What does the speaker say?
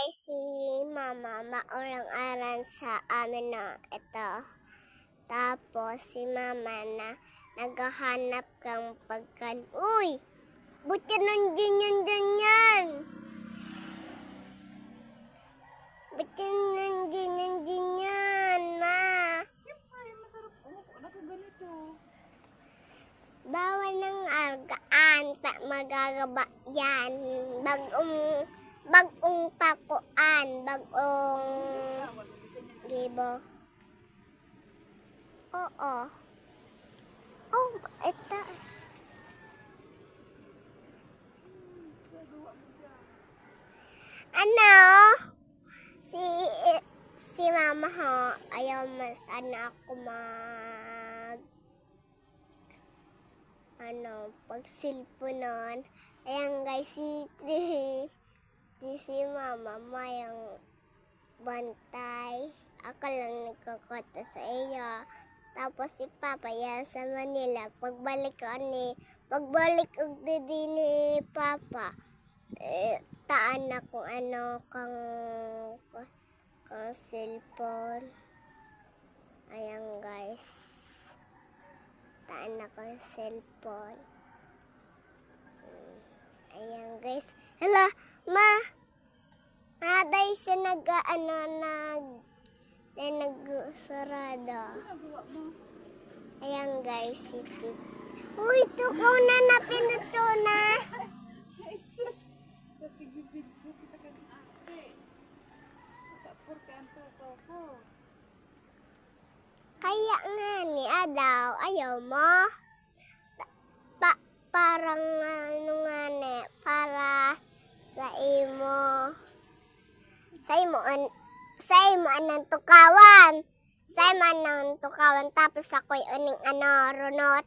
guys, si Mama maurang aran sa amin na ito. Tapos si Mama na naghahanap kang pagkan. Uy! Buti nandiyan yan. Buti nandiyan yan, Ma. Siyempre, masarap. Ano ka ganito? Bawal ng argaan. Magagaba yan. Bagong pakuan. Bagong gibo. Oo. Oh, ito. Ano? Si Mama ho, ayaw mas ako pagsilponon. Ayan guys, si Mama mayang bantay. Ako lang nagkakota sa iyo. Tapos si Papa yan sa Manila. Pagbalik ko din ni Papa. Taan na kung ano kang cellphone. Ayan guys. Taan na kang cellphone. Ayan guys. Hala, Ma. Haday sa nagsarado. Ayan guys. Uy, tukaw na napinuto na. Ay, sus! Napigibid ko kita kang ate. Matapor ka ang tukaw ko. Kaya nga ni Adaw, ayaw mo? Parang ano nga ni, para sa imo anang tukawan. Sa imo anang tukawan, tapos ako'y uning runot.